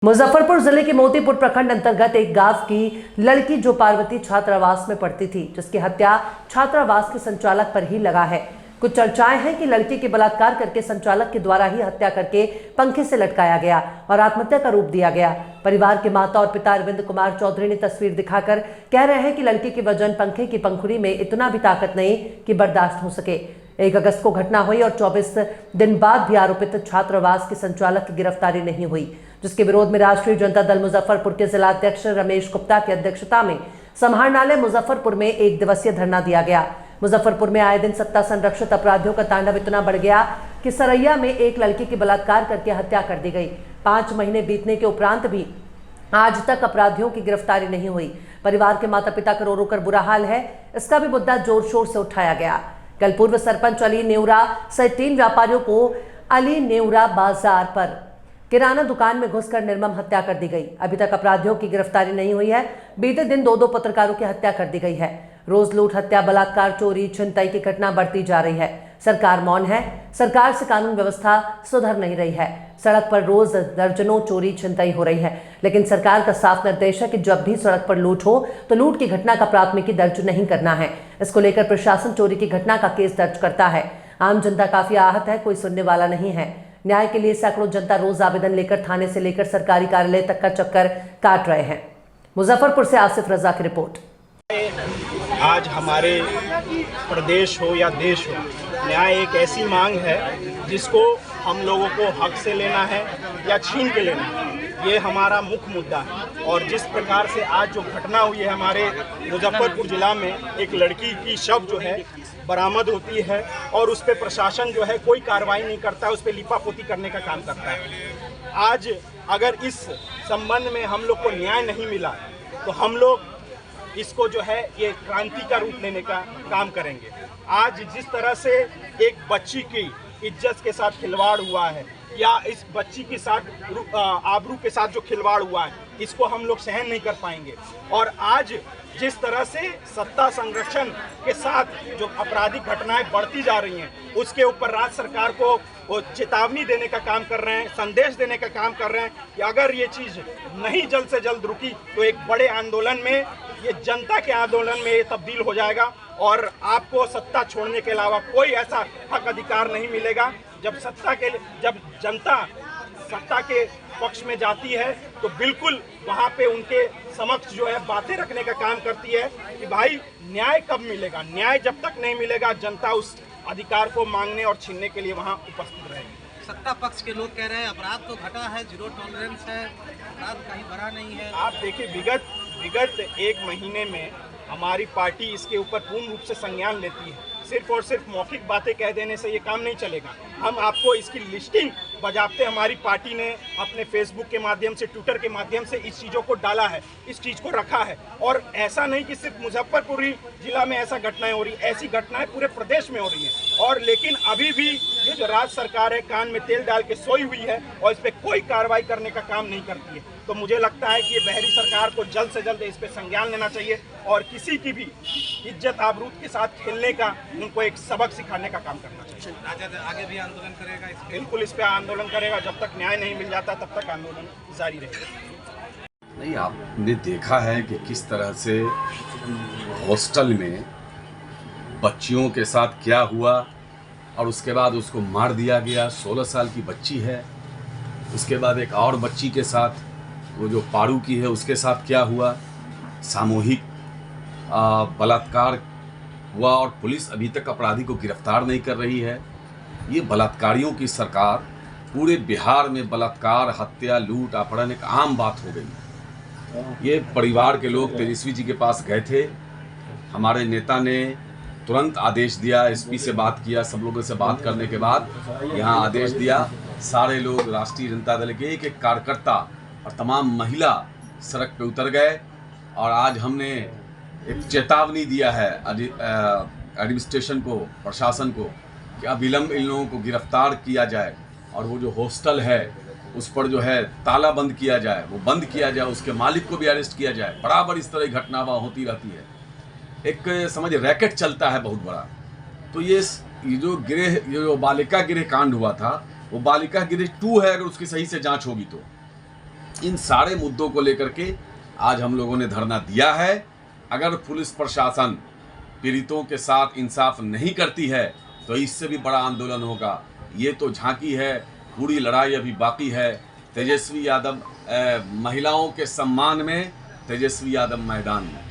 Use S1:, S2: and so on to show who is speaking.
S1: मुजफ्फरपुर जिले के मोतीपुर प्रखंड अंतर्गत एक गांव की लड़की जो पार्वती छात्रावास में पढ़ती थी, जिसकी हत्या छात्रावास के संचालक पर ही लगा है। कुछ चर्चाएं हैं कि लड़की के बलात्कार करके संचालक के द्वारा ही हत्या करके पंखे से लटकाया गया और आत्महत्या का रूप दिया गया। परिवार के माता और पिता अरविंद कुमार चौधरी ने तस्वीर दिखाकर कह रहे हैं कि लड़की की वजन पंखे की पंखुड़ी में इतना भी ताकत नहीं कि बर्दाश्त हो सके। 1 अगस्त को घटना हुई और 24 दिन बाद भी आरोपित छात्रावास के संचालक की गिरफ्तारी नहीं हुई, जिसके विरोध में राष्ट्रीय जनता दल मुजफ्फरपुर के जिला अध्यक्ष रमेश गुप्ता की अध्यक्षता में समाहरणालय मुजफ्फरपुर में 1 दिवसीय धरना दिया गया। मुजफ्फरपुर में आए दिन सत्ता संरक्षित अपराधियों का तांडव इतना बढ़ गया कि सरैया में एक लड़की की बलात्कार करके हत्या कर दी गई। 5 महीने बीतने के उपरांत भी आज तक अपराधियों की गिरफ्तारी नहीं हुई। परिवार के माता पिता का रो रो कर बुरा हाल है, इसका भी मुद्दा जोर शोर से उठाया गया। कल पूर्व सरपंच अली नेवरा सहित 3 व्यापारियों को अली नेवरा बाजार पर किराना दुकान में घुसकर निर्मम हत्या कर दी गई। अभी तक अपराधियों की गिरफ्तारी नहीं हुई है। बीते दिन 2 पत्रकारों की हत्या कर दी गई है। रोज लूट, हत्या, बलात्कार, चोरी, छिनताई की घटना बढ़ती जा रही है। सरकार मौन है। सरकार से कानून व्यवस्था सुधर नहीं रही है। सड़क पर रोज दर्जनों चोरी छिनताई हो रही है, लेकिन सरकार का साफ निर्देश है कि जब भी सड़क पर लूट हो तो लूट की घटना का प्राथमिकी दर्ज नहीं करना है। इसको लेकर प्रशासन चोरी की घटना का केस दर्ज करता है। आम जनता काफी आहत है, कोई सुनने वाला नहीं है। न्याय के लिए सैकड़ों जनता रोज आवेदन लेकर थाने से लेकर सरकारी कार्यालय तक का चक्कर काट रहे हैं। मुजफ्फरपुर से आसिफ रजा की रिपोर्ट।
S2: आज हमारे प्रदेश हो या देश हो, न्याय एक ऐसी मांग है जिसको हम लोगों को हक से लेना है या छीन के लेना है। ये हमारा मुख्य मुद्दा है। और जिस प्रकार से आज जो घटना हुई है हमारे मुजफ्फरपुर जिला में, एक लड़की की शव जो है बरामद होती है और उस पर प्रशासन जो है कोई कार्रवाई नहीं करता है, उस पर लिपापोती करने का काम करता है। आज अगर इस संबंध में हम लोग को न्याय नहीं मिला तो हम लोग इसको जो है ये क्रांति का रूप लेने का काम करेंगे। आज जिस तरह से एक बच्ची की इज्जत के साथ खिलवाड़ हुआ है या इस बच्ची के साथ आबरू के साथ जो खिलवाड़ हुआ है, इसको हम लोग सहन नहीं कर पाएंगे। और आज जिस तरह से सत्ता संरक्षण के साथ जो आपराधिक घटनाएं बढ़ती जा रही हैं, उसके ऊपर राज्य सरकार को वो चेतावनी देने का काम कर रहे हैं, संदेश देने का काम कर रहे हैं कि अगर ये चीज़ नहीं जल्द से जल्द रुकी तो एक बड़े आंदोलन में, ये जनता के आंदोलन में ये तब्दील हो जाएगा और आपको सत्ता छोड़ने के अलावा कोई ऐसा हक अधिकार नहीं मिलेगा। जब जनता सत्ता के पक्ष में जाती है तो बिल्कुल वहाँ पे उनके समक्ष जो है बातें रखने का काम करती है कि भाई न्याय कब मिलेगा। न्याय जब तक नहीं मिलेगा, जनता उस अधिकार को मांगने और छीनने के लिए वहाँ उपस्थित रहेगी।
S3: सत्ता पक्ष के लोग कह रहे हैं अपराध तो घटा है, 0 टॉलरेंस है, अपराध कहीं बढ़ा नहीं है।
S2: आप देखिए, विगत 1 महीने में हमारी पार्टी इसके ऊपर पूर्ण रूप से संज्ञान लेती है। सिर्फ और सिर्फ मौखिक बातें कह देने से ये काम नहीं चलेगा। हम आपको इसकी लिस्टिंग बजाते हमारी पार्टी ने अपने फेसबुक के माध्यम से, ट्विटर के माध्यम से इस चीज़ों को डाला है, इस चीज़ को रखा है। और ऐसा नहीं कि सिर्फ मुजफ्फरपुर जिला में ऐसा घटनाएं हो रही, ऐसी घटनाएं पूरे प्रदेश में हो रही हैं। और लेकिन अभी भी ये जो राज्य सरकार है कान में तेल डाल के सोई हुई है और इस पर कोई कार्रवाई करने का काम नहीं करती है। तो मुझे लगता है कि ये बहरी सरकार को जल्द से जल्द इस पर संज्ञान लेना चाहिए और किसी की भी इज्जत आबरूद के साथ खेलने का, उनको एक सबक सिखाने का काम करना चाहिए।
S3: राजद आगे भी आंदोलन करेगा?
S2: बिल्कुल इस पे आंदोलन करेगा। जब तक न्याय नहीं मिल जाता तब तक आंदोलन जारी रहेगा।
S4: नहीं, आपने देखा है कि किस तरह से हॉस्टल में बच्चियों के साथ क्या हुआ और उसके बाद उसको मार दिया गया। 16 साल की बच्ची है। उसके बाद एक और बच्ची के साथ, वो जो पारू की है, उसके साथ क्या हुआ। सामूहिक बलात्कार हुआ और पुलिस अभी तक अपराधी को गिरफ्तार नहीं कर रही है। ये बलात्कारियों की सरकार, पूरे बिहार में बलात्कार, हत्या, लूट, अपहरण एक आम बात हो गई। ये परिवार के लोग तेजस्वी जी के पास गए थे। हमारे नेता ने तुरंत आदेश दिया, एसपी से बात किया, सब लोगों से बात करने के बाद यहाँ आदेश दिया। सारे लोग, राष्ट्रीय जनता दल के एक कार्यकर्ता और तमाम महिला सड़क पे उतर गए और आज हमने एक चेतावनी दिया है एडमिनिस्ट्रेशन को, प्रशासन को, कि अविलंब इन लोगों को गिरफ्तार किया जाए और वो जो हॉस्टल है उस पर जो है ताला बंद किया जाए, वो बंद किया जाए, उसके मालिक को भी अरेस्ट किया जाए। बराबर इस तरह की घटना वहाँ होती रहती है। एक समझ रैकेट चलता है बहुत बड़ा। तो ये जो बालिका गृह कांड हुआ था, वो बालिका गृह 2 है अगर उसकी सही से जांच होगी तो। इन सारे मुद्दों को लेकर के आज हम लोगों ने धरना दिया है। अगर पुलिस प्रशासन पीड़ितों के साथ इंसाफ नहीं करती है तो इससे भी बड़ा आंदोलन होगा। ये तो झांकी है, पूरी लड़ाई अभी बाकी है। तेजस्वी यादव महिलाओं के सम्मान में तेजस्वी यादव मैदान में।